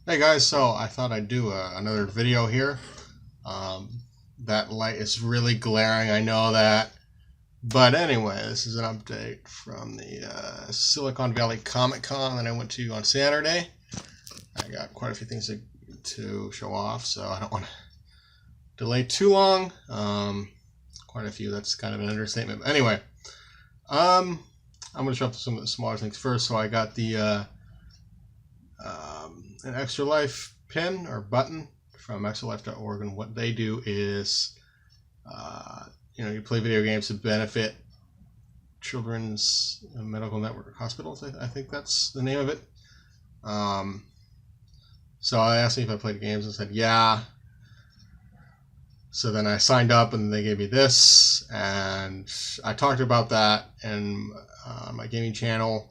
Hey guys, so I thought I'd do another video here. That light is really glaring, I know that. But anyway, this is an update from the Silicon Valley Comic Con that I went to on Saturday. I got quite a few things to show off, so I don't want to delay too long. Quite a few, that's kind of an understatement. But anyway, I'm going to show off some of the smaller things first. So I got the an Extra Life pin or button from extralife.org, and what they do is you play video games to benefit Children's Medical Network Hospitals. I think that's the name of it. So I asked me if I played games and said yeah. So then I signed up and they gave me this, and I talked about that in my gaming channel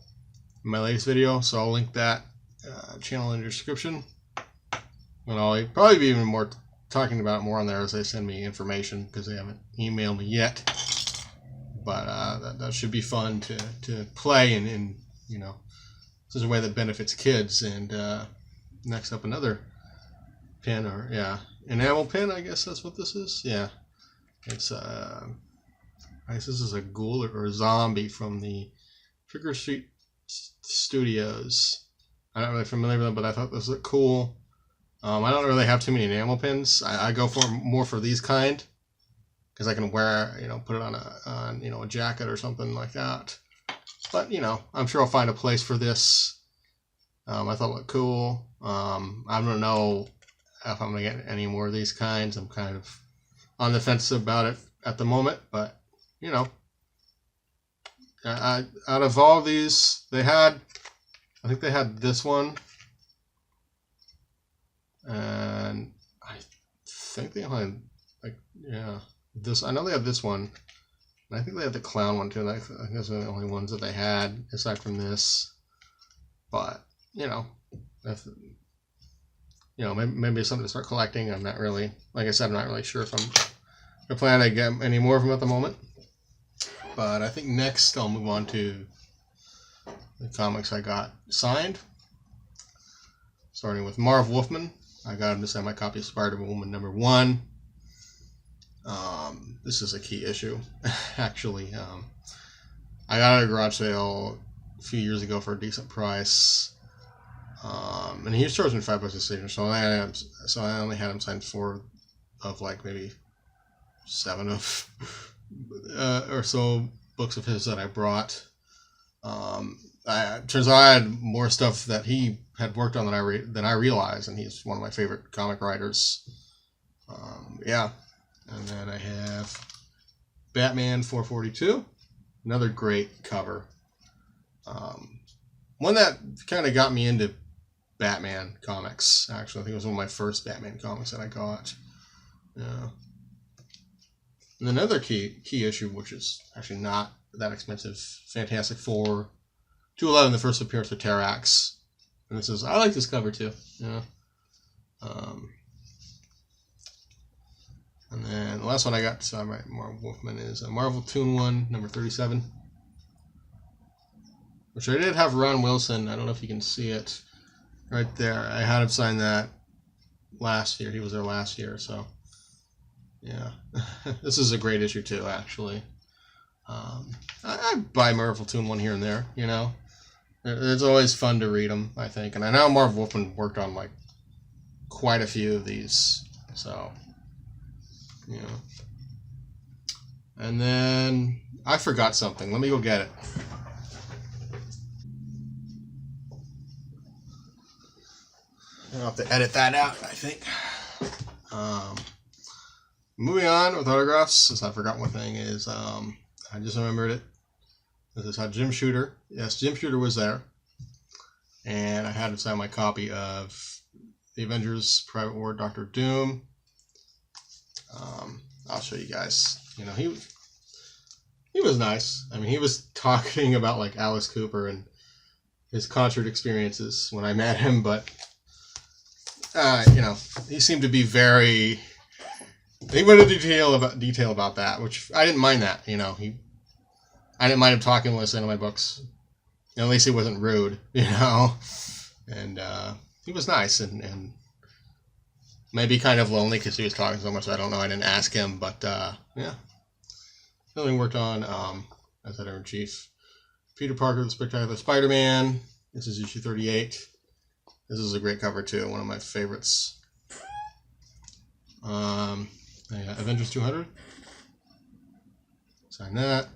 in my latest video, so I'll link that channel in the description, and I'll probably be even more talking about it more on there as they send me information, because they haven't emailed me yet. But that should be fun to play, and this is a way that benefits kids. And next up, another pin, or enamel pin, I guess that's what this is. Yeah, it's I guess this is a ghoul or a zombie from the Trick or Treat Studios. I'm not really familiar with them, but I thought this looked cool. I don't really have too many enamel pins. I go for more for these kind, because I can wear, put it on a jacket or something like that. But I'm sure I'll find a place for this. I thought it looked cool. I don't know if I'm gonna get any more of these kinds. I'm kind of on the fence about it at the moment, but out of all these, I think they had this one, and I think they had this. I know they had this one, and I think they had the clown one too. And I think those are the only ones that they had aside from this. But if, maybe it's something to start collecting. I'm not really, like I said, I'm not really sure if I'm planning to get any more of them at the moment. But I think next I'll move on to the comics I got signed, starting with Marv Wolfman. I got him to sign my copy of Spider-Woman #1. This is a key issue, actually. I got it at a garage sale a few years ago for a decent price, and he was charging $5 a signature, so I only had him sign 4 of like maybe 7 of or so books of his that I brought. Turns out I had more stuff that he had worked on than I realized, and he's one of my favorite comic writers. And then I have Batman 442, another great cover. One that kind of got me into Batman comics. Actually, I think it was one of my first Batman comics that I got. Yeah. And another key issue, which is actually not that expensive, Fantastic Four 211, the first appearance of Terrax. And this is, I like this cover too. And then the last one I got, so I'm right, Marv Wolfman, is a Marvel Toon 1, number 37. Which I did have Ron Wilson. I don't know if you can see it right there. I had him sign that last year. He was there last year, so yeah. This is a great issue too, actually. I buy Marvel Toon 1 here and there, It's always fun to read them, I think. And I know Marv Wolfman worked on like quite a few of these, so And then I forgot something. Let me go get it. I'll have to edit that out, I think. Moving on with autographs, since I forgot one thing, is I just remembered it. This is how Jim Shooter. Yes, Jim Shooter was there, and I had him sign my copy of The Avengers: Private War, Doctor Doom. I'll show you guys. He was nice. I mean, he was talking about like Alice Cooper and his concert experiences when I met him, but he seemed to be very. He went into detail about that, which I didn't mind that. I didn't mind him talking listening to my books. At least he wasn't rude, And he was nice and maybe kind of lonely because he was talking so much. I don't know. I didn't ask him, but yeah. Something worked on as editor-in-chief. Peter Parker, the Spectacular Spider-Man. This is issue 38. This is a great cover too. One of my favorites. Avengers 200. Sign that.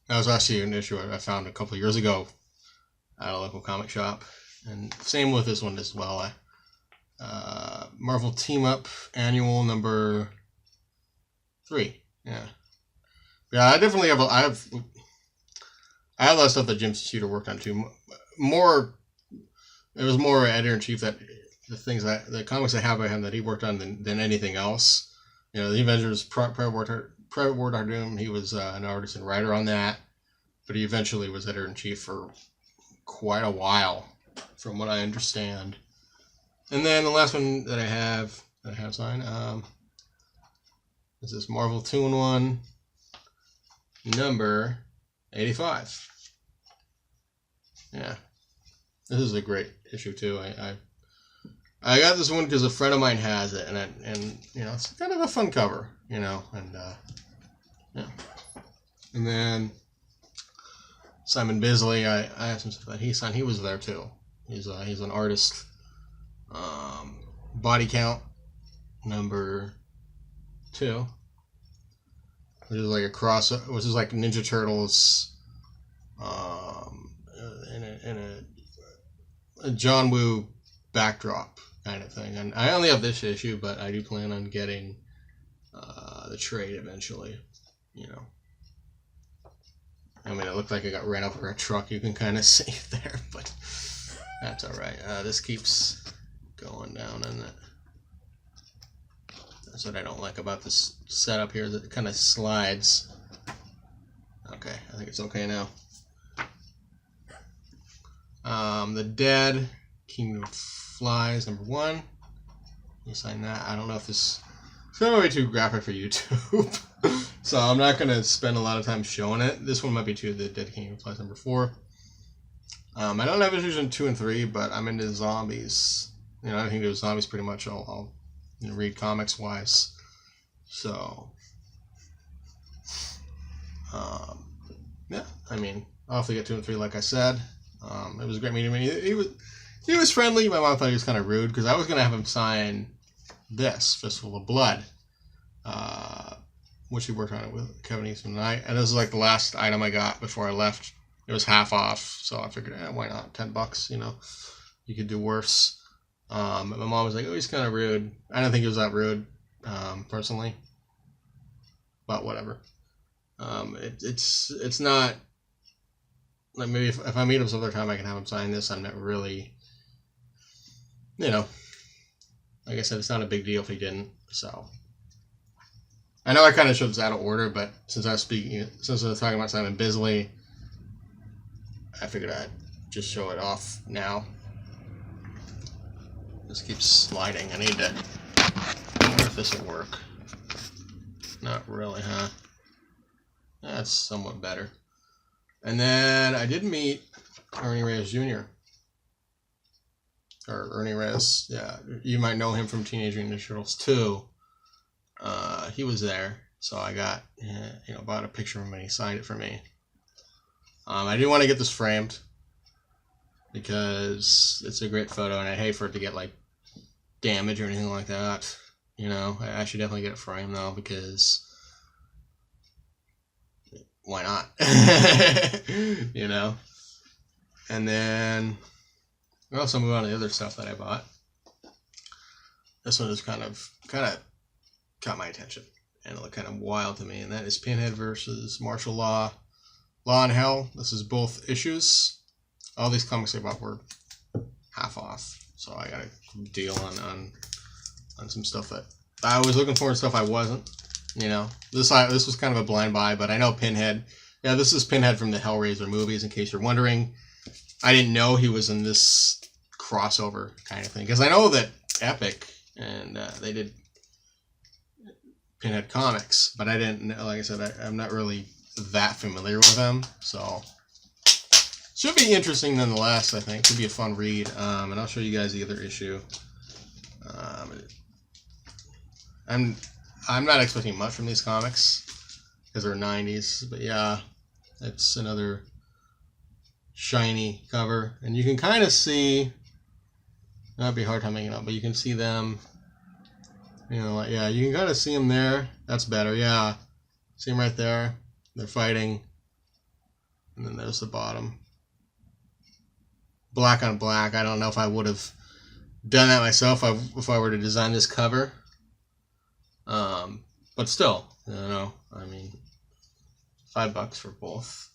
That was actually an issue I found a couple of years ago at a local comic shop. And same with this one as well. Marvel Team Up Annual number 3. Yeah. Yeah, I definitely have I have a lot of stuff that Jim Shooter worked on too. It was more editor-in-chief that the comics I have by him that he worked on than anything else. You know, the Avengers, Private War Doom, he was an artist and writer on that, but he eventually was editor-in-chief for quite a while, from what I understand. And then the last one that I have signed, this is Marvel 2-in-1, number 85. Yeah, this is a great issue too. I got this one because a friend of mine has it, and you know, it's kind of a fun cover, you know, and yeah. And then Simon Bisley, I asked him that he signed. He was there too. He's an artist. Body Count number 2, which is like which is like Ninja Turtles, in a John Woo backdrop kind of thing. And I only have this issue, but I do plan on getting the trade eventually. You know, I mean, it looked like I got ran over a truck. You can kind of see it there, but that's all right. This keeps going down, and that's what I don't like about this setup here, is it kind of slides. Okay, I think it's okay now. The Dead, Kingdom Flies, number 1. You sign that. I don't know if it's going to be too graphic for YouTube, so I'm not going to spend a lot of time showing it. This one might be too. The Dead Kingdom Flies, number 4. I don't have issues in 2 and 3, but I'm into zombies. You know, I think there's zombies pretty much. I'll read comics wise. So, yeah. I mean, I'll have to get 2 and 3, like I said. It was a great meeting him. He was friendly. My mom thought he was kind of rude because I was gonna have him sign this Fistful of Blood, which he worked on it with Kevin Eastman and this is like the last item I got before I left. It was half off, so I figured, why not? $10, you know, you could do worse. But my mom was like, oh, he's kind of rude. I don't think he was that rude, personally, but whatever. It's not like, maybe if I meet him some other time, I can have him sign this. I'm not really, you know, like I said, it's not a big deal if he didn't. So I know I kind of showed this out of order, but since I was talking about Simon Bisley, I figured I'd just show it off now. This keeps sliding. I need to. I wonder if this will work. Not really, huh? That's somewhat better. And then I did meet Ernie Reyes Jr. Or Ernie Reyes, yeah. You might know him from Teenage Mutant Ninja Turtles 2. He was there, so I got, bought a picture of him and he signed it for me. I do want to get this framed because it's a great photo, and I hate for it to get like damage or anything like that. You know, I should definitely get it framed though, because why not? You know. And then we'll also move on to the other stuff that I bought. This one is kind of caught my attention and it looked kind of wild to me, and that is Pinhead versus Martial Law. Law in Hell. This is both issues. All these comics I bought were half off, so I got a deal on some stuff that I was looking for and stuff I wasn't. You know, this was kind of a blind buy, but I know Pinhead. Yeah, this is Pinhead from the Hellraiser movies, in case you're wondering. I didn't know he was in this crossover kind of thing, because I know that Epic and they did Pinhead comics, but I didn't. Like I said, I'm not really that familiar with them, so Should be interesting nonetheless, I think. Could be a fun read. And I'll show you guys the other issue. I'm not expecting much from these comics because they're 90s, but yeah, it's another shiny cover, and you can kind of see. That'd be a hard time making up, but you can see them. You know, like, yeah, you can kind of see them there. That's better, yeah. See them right there. They're fighting, and then there's the bottom. Black on black. I don't know if I would have done that myself if I were to design this cover. But still, you know, I mean, $5 for both.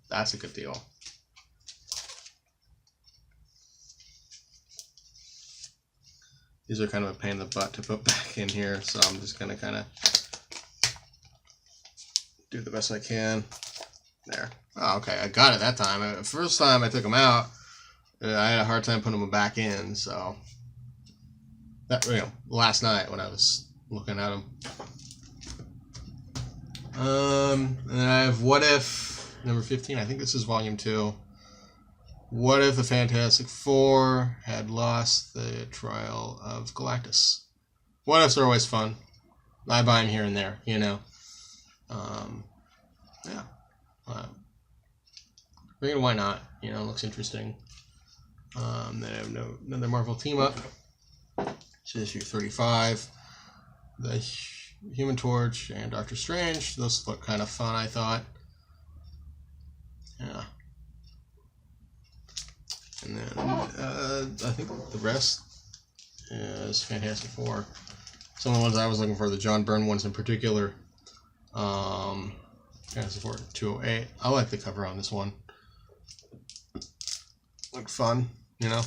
That's a good deal. These are kind of a pain in the butt to put back in here, so I'm just gonna kind of do the best I can. There. Oh, okay, I got it that time. First time I took them out, I had a hard time putting them back in. So that, you know, last night when I was looking at them. And then I have What If number 15. I think this is volume 2. What if the Fantastic Four had lost the trial of Galactus? What ifs are always fun. I buy them here and there, you know. Yeah. Why not? You know, it looks interesting. Then I have another Marvel team up. It's issue 35. The Human Torch and Doctor Strange. Those look kind of fun, I thought. Yeah. And then I think the rest is Fantastic Four. Some of the ones I was looking for, the John Byrne ones in particular. Fantastic Four 208. I like the cover on this one. Looked fun, you know.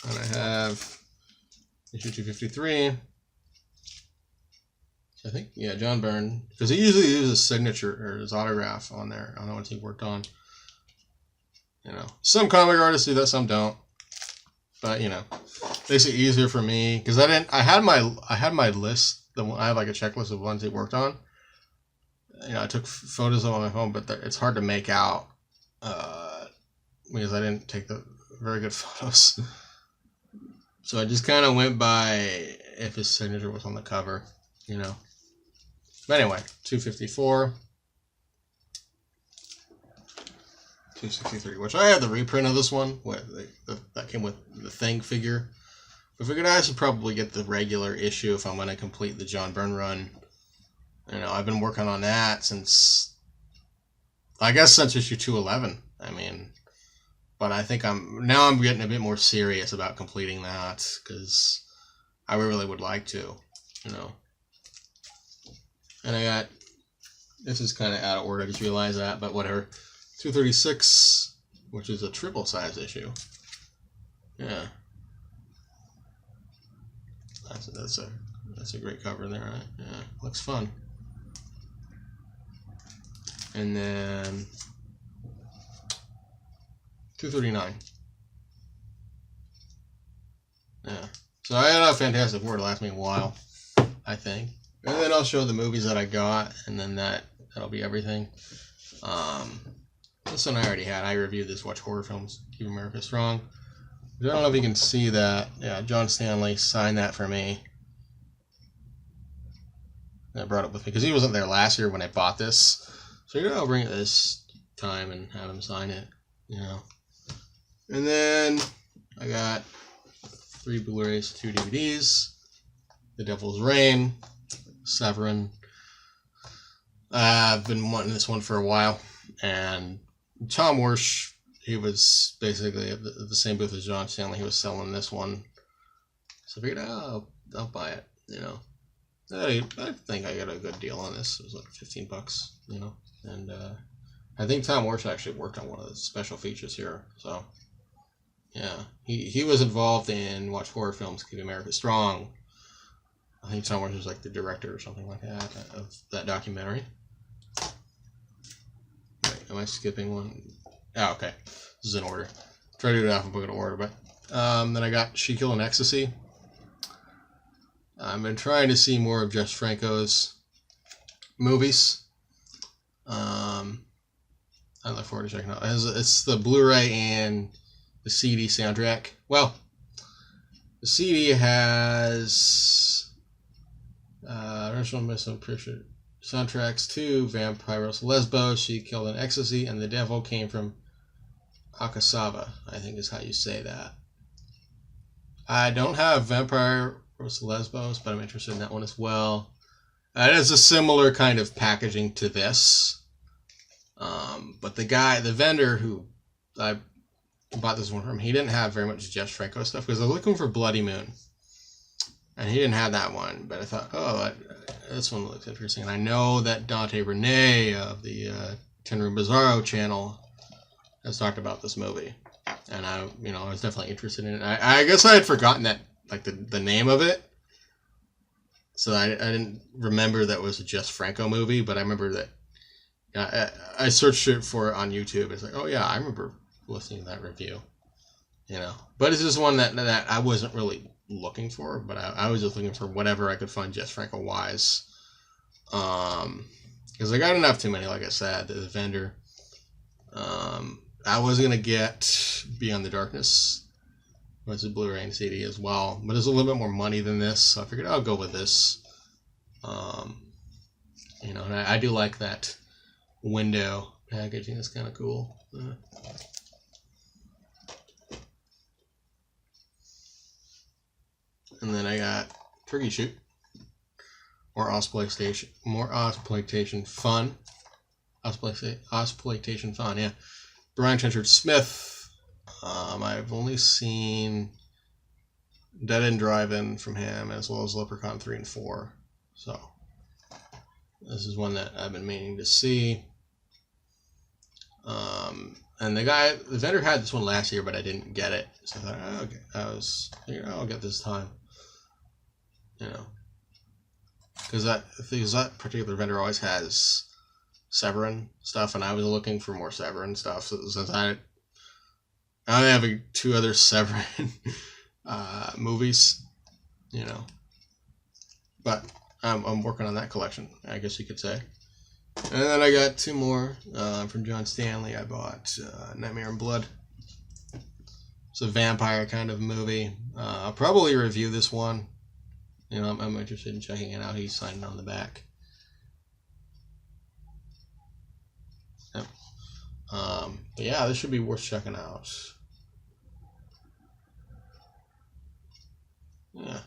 And I have issue 253. I think, yeah, John Byrne, because he usually uses his signature or his autograph on there on the ones he worked on. You know, some comic artists do that, some don't. But you know, makes it easier for me because I had my list. I have like a checklist of ones he worked on. You know, I took photos of them on my phone, but it's hard to make out because I didn't take the very good photos. So I just kind of went by if his signature was on the cover, you know. But anyway, 254, 263, which I had the reprint of this one. That came with the Thing figure. I figured I should probably get the regular issue if I'm going to complete the John Byrne run. You know, I've been working on that since issue 211. I mean, but I think I'm getting a bit more serious about completing that because I really would like to, you know. And I got, this is kind of out of order, I just realized that, but whatever. 236, which is a triple size issue. Yeah. That's a great cover there, right? Yeah, looks fun. And then 239. Yeah. So I had a Fantastic Four to last me a while, I think. And then I'll show the movies that I got, and then that'll be everything. This one I already had. I reviewed this Watch Horror Films, Keep America Strong. I don't know if you can see that. Yeah, John Stanley signed that for me. I brought it with me because he wasn't there last year when I bought this. So you know, I'll bring it this time and have him sign it, you know. And then I got 3 Blu-rays, 2 DVDs. The Devil's Reign, Severin. I've been wanting this one for a while. And Tom Wersch, he was basically at the same booth as John Stanley. He was selling this one. So I figured, I'll buy it, you know. I think I got a good deal on this. It was like $15, you know. And I think Tom Wersch actually worked on one of the special features here. So, yeah. He was involved in Watch Horror Films, Keep America Strong. I think Tom Wersch was like the director or something like that of that documentary. Wait, am I skipping one? Oh, okay. This is in order. Try to do it alphabetical order, but then I got She Killed in Ecstasy. I've been trying to see more of Jess Franco's movies. I look forward to checking out. It's the Blu-ray and the CD soundtrack. Well, the CD has original Missing Picture soundtracks to Vampiros Lesbos, She Killed in Ecstasy, and The Devil Came from Akasawa, I think is how you say that. I don't have Vampiros Lesbos, but I'm interested in that one as well. It is a similar kind of packaging to this. But the vendor who I bought this one from, he didn't have very much Jess Franco stuff because I was looking for Bloody Moon. And he didn't have that one, but I thought, oh, this one looks interesting. And I know that Dante Renee of the Tenru Bizarro channel has talked about this movie. And I was definitely interested in it. I guess I had forgotten that, like, the name of it. So I didn't remember that it was a Jess Franco movie, but I remember that I searched it for it on YouTube. It's like, oh yeah, I remember listening to that review. But it's just one that I wasn't really looking for, but I was just looking for whatever I could find Jess Franco wise. Because I got enough too many, like I said, the vendor. I was gonna get Beyond the Darkness, which is a Blu-ray and CD as well, but it's a little bit more money than this, so I figured I'll go with this. And I do like that window packaging. It's kind of cool. And then I got Turkey Shoot, more Ozploitation fun. Ozploitation fun, yeah. Brian Trenchard Smith. I've only seen Dead End Drive-In from him, as well as Leprechaun 3 and 4. So this is one that I've been meaning to see. And the vendor had this one last year, but I didn't get it. So I thought, oh, okay, I'll get this time. Because that particular vendor always has Severin stuff, and I was looking for more Severin stuff. So since I only have 2 other Severin movies, but I'm working on that collection, I guess you could say. And then I got 2 more from John Stanley. I bought Nightmare in Blood. It's a vampire kind of movie. I'll probably review this one. I'm interested in checking it out. He's signed on the back. Yep. But yeah, this should be worth checking out. Yeah.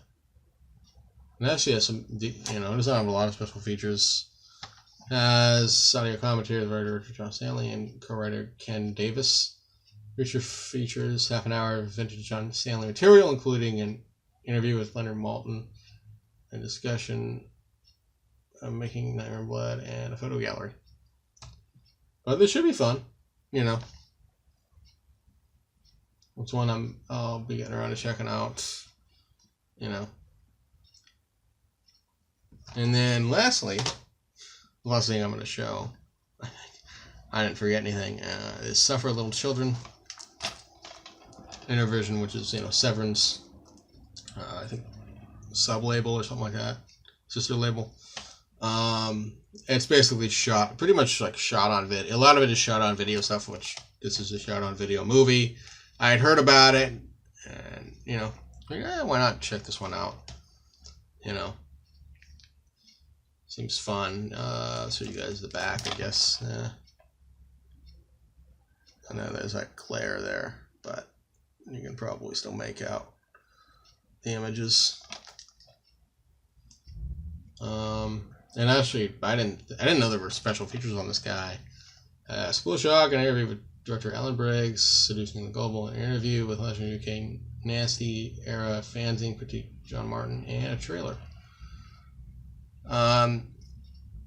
And actually has some, it doesn't have a lot of special features. Has audio commentary of writer John Stanley and co-writer Ken Davis. Feature features half an hour of vintage John Stanley material, including an interview with Leonard Maltin, a discussion of making Nightmare in Blood, and a photo gallery. But this should be fun, It's one I'll be getting around to checking out, And then lastly, the last thing I'm going to show, I didn't forget anything, is Suffer Little Children. Intervision, which is, Severin's, I think, sub-label or something like that, sister label. It's basically pretty much shot on video. A lot of it is shot on video stuff, which this is a shot on video movie. I had heard about it, and, why not check this one out, Seems fun. So you guys the back, I guess. I know there's that glare there, but you can probably still make out the images. And actually, I didn't know there were special features on this guy. School Shock, an interview with director Alan Briggs, Seducing the Global, an interview with legendary UK Nasty era fanzine critique John Martin, and a trailer.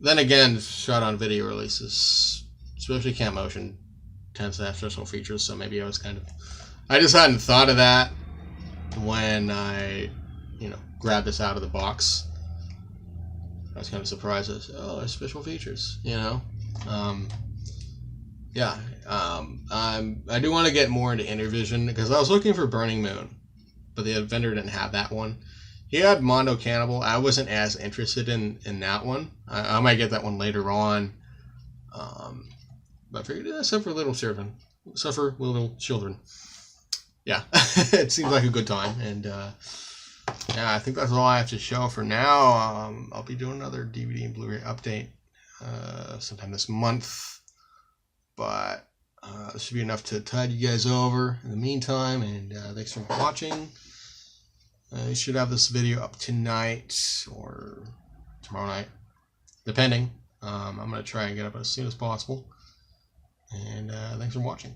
Then again, shot on video releases, especially Camp Motion, tends to have special features, so maybe I just hadn't thought of that when I, grabbed this out of the box. I was kind of surprised. There's special features, I do want to get more into Intervision, because I was looking for Burning Moon, but the vendor didn't have that one. He had Mondo Cannibal. I wasn't as interested in that one. I might get that one later on. I figured, suffer little children. Suffer little children. Yeah, it seems like a good time. And yeah, I think that's all I have to show for now. I'll be doing another DVD and Blu-ray update sometime this month. But this should be enough to tide you guys over in the meantime. And thanks for watching. You should have this video up tonight or tomorrow night, depending. I'm going to try and get up as soon as possible. And thanks for watching.